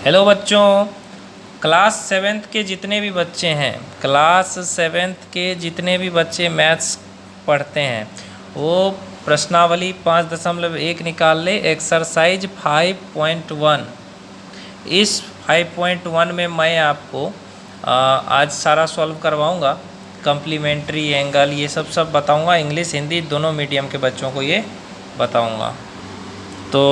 Hello बच्चों, class seventh के जितने भी बच्चे हैं, क्लास सेवेंथ के जितने भी बच्चे मैथ्स पढ़ते हैं वो प्रश्नावली 5.1 निकाल ले। एक्सरसाइज 5.1। इस 5.1 में मैं आपको आज सारा सॉल्व करवाऊंगा। कम्प्लीमेंट्री एंगल ये सब बताऊंगा। इंग्लिश हिंदी दोनों मीडियम के बच्चों को ये बताऊंगा। तो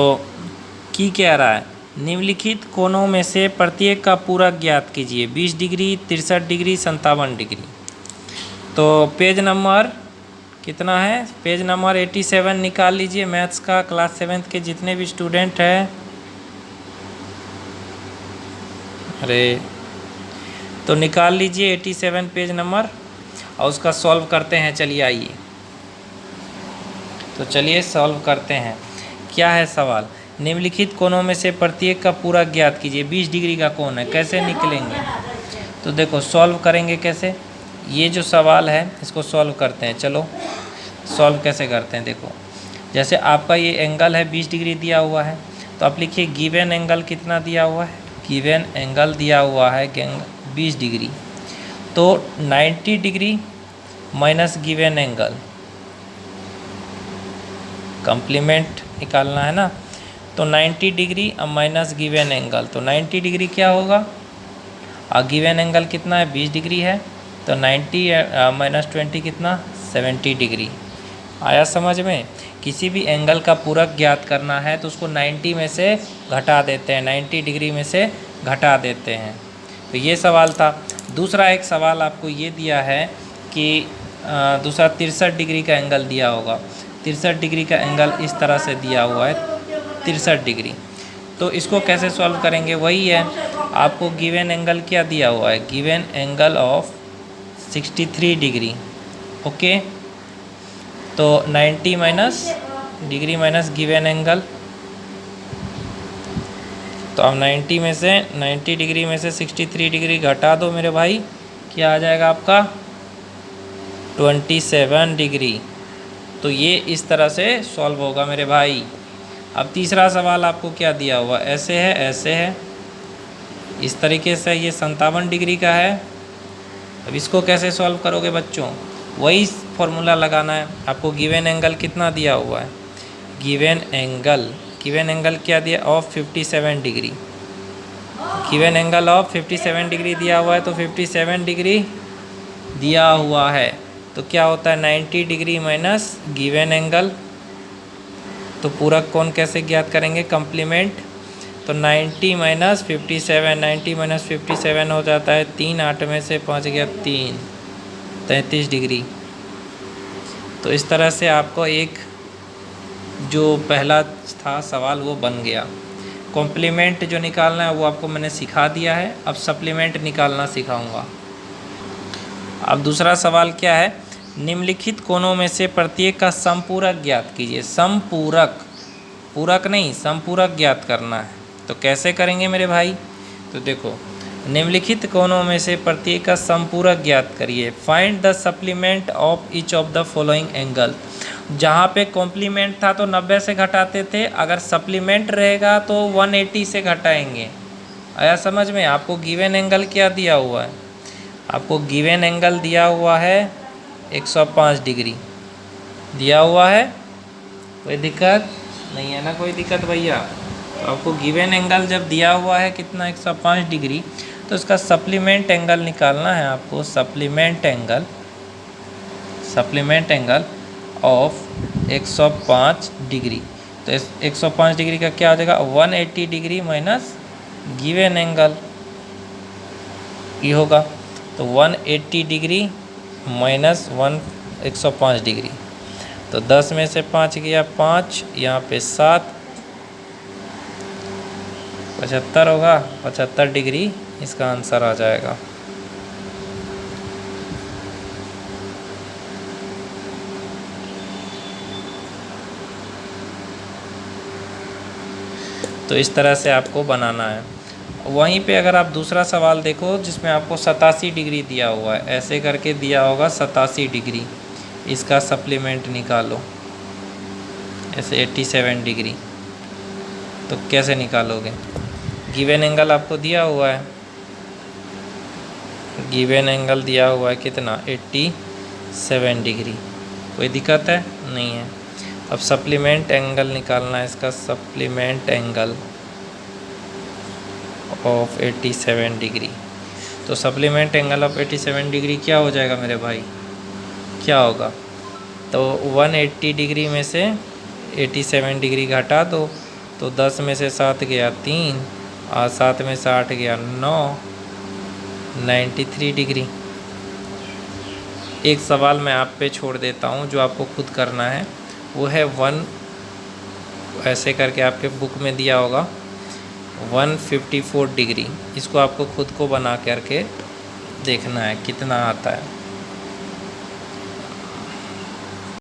की कह रहा है, निम्नलिखित कोणों में से प्रत्येक का पूरक ज्ञात कीजिए। 20 डिग्री, 63 डिग्री, 57 डिग्री। तो पेज नंबर कितना है? पेज नंबर 87 निकाल लीजिए मैथ्स का। क्लास सेवेंथ के जितने भी स्टूडेंट हैं, अरे तो निकाल लीजिए 87 पेज नंबर और उसका सॉल्व करते हैं। चलिए आइए, तो चलिए सॉल्व करते हैं। क्या है सवाल? निम्नलिखित कोणों में से प्रत्येक का पूरा ज्ञात कीजिए। 20 डिग्री का कोण है, कैसे निकलेंगे? तो देखो सॉल्व करेंगे कैसे। ये जो सवाल है इसको सॉल्व करते हैं। चलो सॉल्व कैसे करते हैं। देखो, जैसे आपका ये एंगल है 20 डिग्री दिया हुआ है, तो आप लिखिए गिवन एंगल कितना दिया हुआ है। गिवन एंगल दिया हुआ है 20 डिग्री। तो 90 degree minus given angle, complement निकालना है ना। तो 90 डिग्री अब माइनस गिवन एंगल, तो 90 डिग्री क्या होगा? और गिवन एंगल कितना है? 20 डिग्री है। तो 90 माइनस 20 कितना? 70 डिग्री। आया समझ में? किसी भी एंगल का पूरक ज्ञात करना है तो उसको 90 में से घटा देते हैं, 90 डिग्री में से घटा देते हैं। तो ये सवाल था। दूसरा एक सवाल आपको ये दिया है कि दूसरा 63 डिग्री का एंगल दिया होगा। 63 डिग्री का एंगल इस तरह से दिया हुआ है, 63 डिग्री। तो इसको कैसे सॉल्व करेंगे? वही है, आपको गिवन एंगल क्या दिया हुआ है? Given angle of 63 degree. Okay, तो 90 minus degree minus given angle. तो अब 90 डिग्री में से 63 डिग्री घटा दो मेरे भाई, क्या आ जाएगा आपका? 27 डिग्री। तो ये इस तरह से सॉल्व होगा मेरे भाई। अब तीसरा सवाल आपको क्या दिया हुआ? ऐसे है, ऐसे है, इस तरीके से ये 57 डिग्री का है। अब इसको कैसे सॉल्व करोगे बच्चों? वही फॉर्मूला लगाना है आपको। गिवन एंगल कितना दिया हुआ है? गिवन एंगल क्या दिया? Of 57 degree. Given angle of 57 degree दिया हुआ है, तो 57 डिग्री दिया हुआ है तो क्या होता है? 90 डिग्री माइनस गिवन एंगल। तो पूरक कोण कैसे ज्ञात करेंगे? कम्प्लीमेंट। तो 90 माइनस 57, 90 माइनस 57 हो जाता है 3, 8 में से 5 गया 3, 33 डिग्री। तो इस तरह से आपको एक जो पहला था सवाल वो बन गया। कॉम्प्लीमेंट जो निकालना है वो आपको मैंने सिखा दिया है, अब सप्लीमेंट निकालना सिखाऊंगा। अब दूसरा सवाल क्या है? निम्नलिखित कोणों में से प्रत्येक का समपूरक ज्ञात कीजिए। समपूरक, पूरक नहीं, समपूरक ज्ञात करना है। तो कैसे करेंगे मेरे भाई? तो देखो, निम्नलिखित कोणों में से प्रत्येक का समपूरक ज्ञात करिए। Find the supplement of each of the following angle. जहाँ पे कॉम्प्लीमेंट था तो 90 से घटाते थे, अगर सप्लीमेंट रहेगा तो 180 से घटाएंगे। आया समझ में? आपको गिवन एंगल क्या दिया हुआ है? आपको गिवन एंगल दिया हुआ है 105 डिग्री दिया हुआ है। कोई दिक्कत नहीं है ना? कोई दिक्कत भैया? तो आपको गिवन एंगल जब दिया हुआ है कितना? 105 डिग्री, तो इसका सप्लीमेंट एंगल निकालना है आपको। Supplement angle of 105 degree. तो 105 डिग्री का क्या हो जाएगा? 180 डिग्री माइनस गिवन एंगल ये होगा। तो 180 डिग्री माइनस 105 डिग्री। तो 10 में से 5 गया 5, यहाँ पे 7, 75 होगा। 75 डिग्री इसका आंसर आ जाएगा। तो इस तरह से आपको बनाना है। वहीं पे अगर आप दूसरा सवाल देखो जिसमें आपको 87 डिग्री दिया हुआ है, ऐसे करके दिया होगा 87 डिग्री, इसका सप्लीमेंट निकालो। ऐसे 87 डिग्री, तो कैसे निकालोगे? गिवन एंगल आपको दिया हुआ है, गिवन एंगल दिया हुआ है कितना 87 डिग्री। कोई दिक्कत है? नहीं है। अब सप्लीमेंट एंगल निकालना है इसका, सप्लीमेंट एंगल ऑफ 87 डिग्री। तो सप्लीमेंट एंगल ऑफ 87 डिग्री क्या हो जाएगा मेरे भाई, क्या होगा? तो 180 डिग्री में से 87 डिग्री घटा दो, तो 10 में से 7 गया 3 और 7 में से 8 गया 9, 93 डिग्री। एक सवाल मैं आप पे छोड़ देता हूँ जो आपको खुद करना है, वो है 1 ऐसे करके आपके बुक में दिया होगा 154 डिग्री। इसको आपको खुद को बना करके देखना है कितना आता है।